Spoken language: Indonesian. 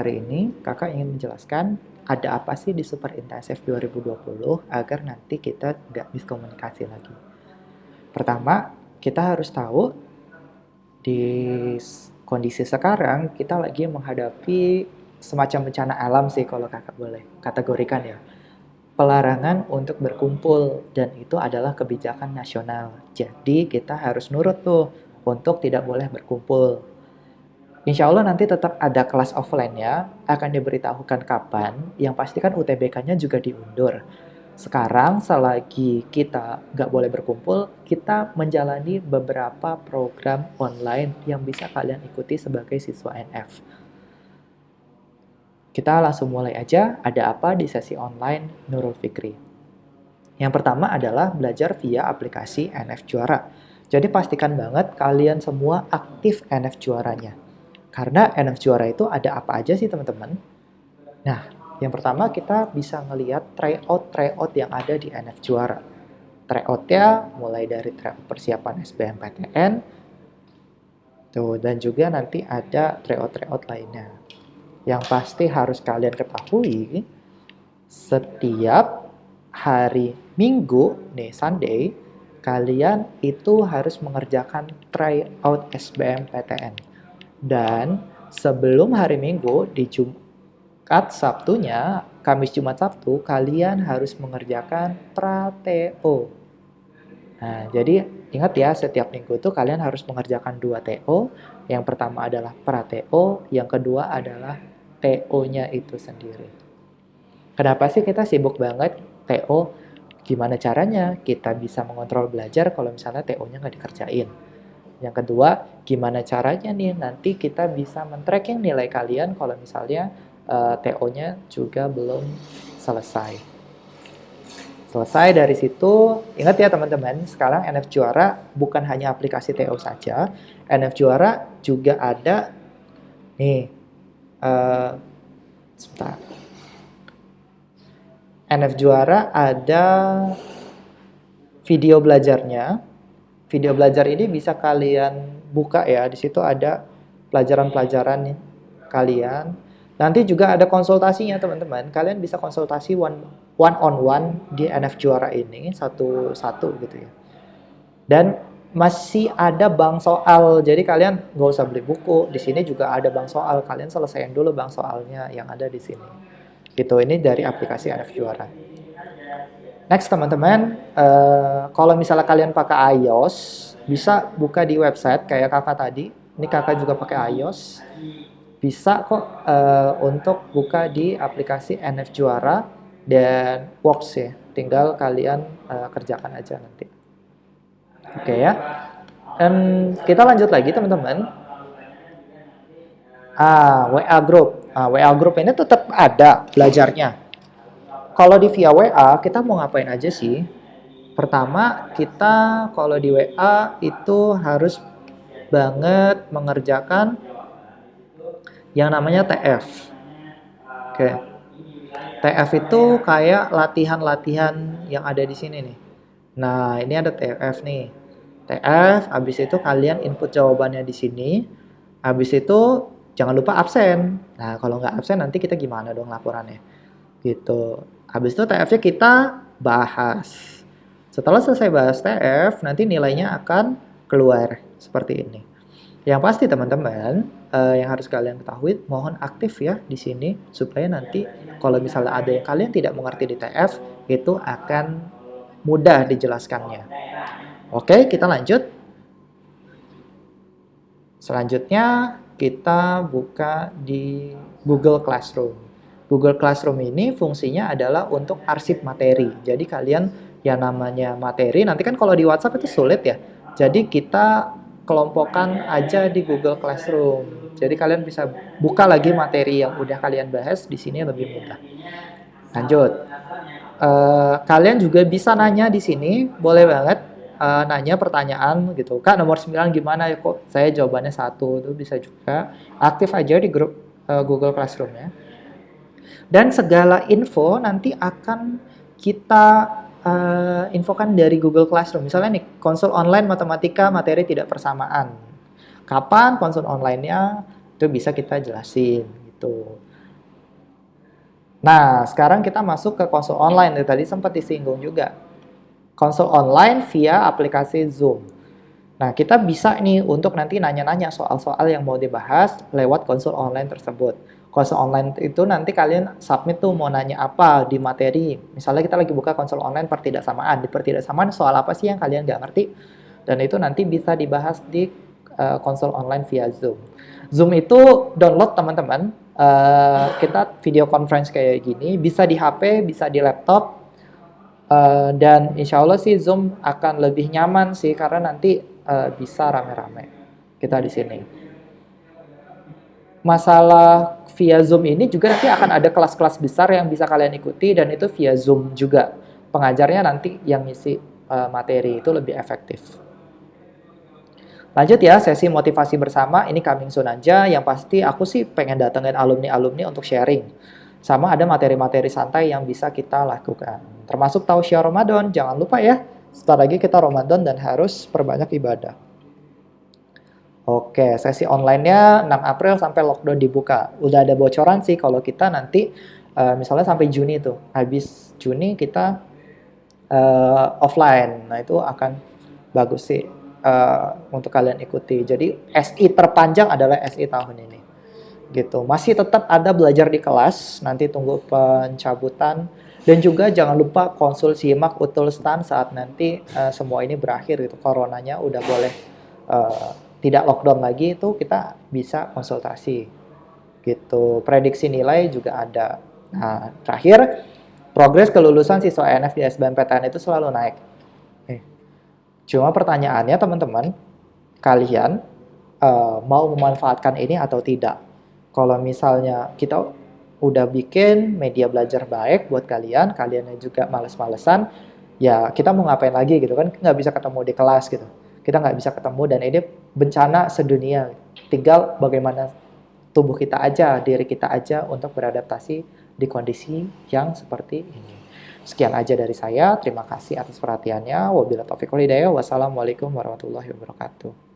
Hari ini kakak ingin menjelaskan ada apa sih di Super Intensif 2020 agar nanti kita nggak miskomunikasi lagi. Pertama, kita harus tahu di kondisi sekarang kita lagi menghadapi semacam bencana alam sih kalau kakak boleh kategorikan ya. Pelarangan untuk berkumpul dan itu adalah kebijakan nasional. Jadi kita harus nurut tuh untuk tidak boleh berkumpul. Insya Allah nanti tetap ada kelas offline-nya, akan diberitahukan kapan, yang pasti kan UTBK-nya juga diundur. Sekarang, selagi kita nggak boleh berkumpul, kita menjalani beberapa program online yang bisa kalian ikuti sebagai siswa NF. Kita langsung mulai aja, ada apa di sesi online Nurul Fikri. Yang pertama adalah belajar via aplikasi NF Juara. Jadi pastikan banget kalian semua aktif NF Juaranya. Karena NF Juara itu ada apa aja sih teman-teman? Nah, yang pertama kita bisa ngelihat tryout yang ada di NF Juara. Tryout-nya mulai dari tryout persiapan SBMPTN, tuh, dan juga nanti ada tryout lainnya. Yang pasti harus kalian ketahui, setiap hari Minggu, nih Sunday, kalian itu harus mengerjakan tryout SBMPTN. Dan sebelum hari Minggu, di Jumat Sabtunya, Kamis Jumat Sabtu, kalian harus mengerjakan pra-TO. Nah, jadi ingat ya, setiap minggu itu kalian harus mengerjakan 2 TO. Yang pertama adalah pra-TO, yang kedua adalah TO-nya itu sendiri. Kenapa sih kita sibuk banget TO? Gimana caranya kita bisa mengontrol belajar kalau misalnya TO-nya nggak dikerjain? Yang kedua, gimana caranya nih nanti kita bisa men-tracking nilai kalian kalau misalnya TO-nya juga belum selesai. Selesai dari situ, ingat ya teman-teman, sekarang NF Juara bukan hanya aplikasi TO saja, NF Juara juga ada, nih, sebentar. NF Juara ada video belajarnya. Video belajar ini bisa kalian buka ya, di situ ada pelajaran-pelajaran nih kalian. Nanti juga ada konsultasinya teman-teman. Kalian bisa konsultasi one on one di NF Juara ini satu-satu gitu ya. Dan masih ada bank soal. Jadi kalian nggak usah beli buku. Di sini juga ada bank soal. Kalian selesaiin dulu bank soalnya yang ada di sini. Gitu, ini dari aplikasi NF Juara. Next teman-teman, kalau misalnya kalian pakai iOS, bisa buka di website kayak kakak tadi. Ini kakak juga pakai iOS. Bisa kok untuk buka di aplikasi NF Juara dan Works ya. Tinggal kalian kerjakan aja nanti. Oke ya. Dan kita lanjut lagi teman-teman. WA Group. WA Group ini tetap ada belajarnya. Kalau di via WA, kita mau ngapain aja sih? Pertama, kita kalau di WA itu harus banget mengerjakan yang namanya TF. Oke. TF itu kayak latihan-latihan yang ada di sini nih. Nah, ini ada TF nih. TF, habis itu kalian input jawabannya di sini. Habis itu jangan lupa absen. Nah, kalau nggak absen nanti kita gimana dong laporannya? Gitu. Habis itu TF-nya kita bahas. Setelah selesai bahas TF, nanti nilainya akan keluar seperti ini. Yang pasti teman-teman, yang harus kalian ketahui, mohon aktif ya di sini supaya nanti kalau misalnya ada yang kalian tidak mengerti di TF, itu akan mudah dijelaskannya. Oke, kita lanjut. Selanjutnya kita buka di Google Classroom. Google Classroom ini fungsinya adalah untuk arsip materi. Jadi kalian yang namanya materi, nanti kan kalau di WhatsApp itu sulit ya. Jadi kita kelompokkan aja di Google Classroom. Jadi kalian bisa buka lagi materi yang udah kalian bahas di sini lebih mudah. Lanjut. Kalian juga bisa nanya di sini, boleh banget nanya pertanyaan gitu. Kak, nomor 9 gimana ya kok? Saya jawabannya 1, itu bisa juga. Aktif aja di grup Google Classroom ya. Dan segala info nanti akan kita infokan dari Google Classroom. Misalnya nih, konsul online matematika materi tidak persamaan. Kapan konsul online-nya itu bisa kita jelasin gitu. Nah, sekarang kita masuk ke konsul online. Tadi sempat disinggung juga. Konsul online via aplikasi Zoom. Nah, kita bisa nih untuk nanti nanya-nanya soal-soal yang mau dibahas lewat konsul online tersebut. Konsul online itu nanti kalian submit tuh mau nanya apa di materi. Misalnya kita lagi buka konsul online pertidaksamaan. Di pertidaksamaan soal apa sih yang kalian nggak ngerti? Dan itu nanti bisa dibahas di konsul online via Zoom. Zoom itu download teman-teman. Kita video conference kayak gini, bisa di HP, bisa di laptop, dan insya Allah sih Zoom akan lebih nyaman sih karena nanti bisa rame-rame kita di sini. Masalah via Zoom ini juga nanti akan ada kelas-kelas besar yang bisa kalian ikuti dan itu via Zoom juga. Pengajarnya nanti yang ngisi materi itu lebih efektif. Lanjut ya, sesi motivasi bersama ini coming soon aja. Yang pasti aku sih pengen datengin alumni-alumni untuk sharing. Sama ada materi-materi santai yang bisa kita lakukan. Termasuk tausiah Ramadan, jangan lupa ya. Sebentar lagi kita Ramadan dan harus perbanyak ibadah. Oke, sesi online-nya 6 April sampai lockdown dibuka. Udah ada bocoran sih kalau kita nanti misalnya sampai Juni tuh. Habis Juni kita offline. Nah, itu akan bagus sih untuk kalian ikuti. Jadi SI terpanjang adalah SI tahun ini. Gitu. Masih tetap ada belajar di kelas, nanti tunggu pencabutan dan juga jangan lupa konsul simak Utulstan saat nanti semua ini berakhir gitu. Coronanya udah boleh tidak lockdown lagi, itu kita bisa konsultasi gitu. Prediksi nilai juga ada. Nah, terakhir progres kelulusan siswa ENF di SBMPTN itu selalu naik. Cuma pertanyaannya teman-teman, kalian mau memanfaatkan ini atau tidak? Kalau misalnya kita udah bikin media belajar baik buat kalian, kalian juga males-malesan, ya kita mau ngapain lagi gitu kan, nggak bisa ketemu di kelas gitu. Kita nggak bisa ketemu dan ini bencana sedunia. Tinggal bagaimana tubuh kita aja, diri kita aja untuk beradaptasi di kondisi yang seperti ini. Sekian aja dari saya, terima kasih atas perhatiannya. Wabillahi taufiq wal hidayah. Wassalamualaikum warahmatullahi wabarakatuh.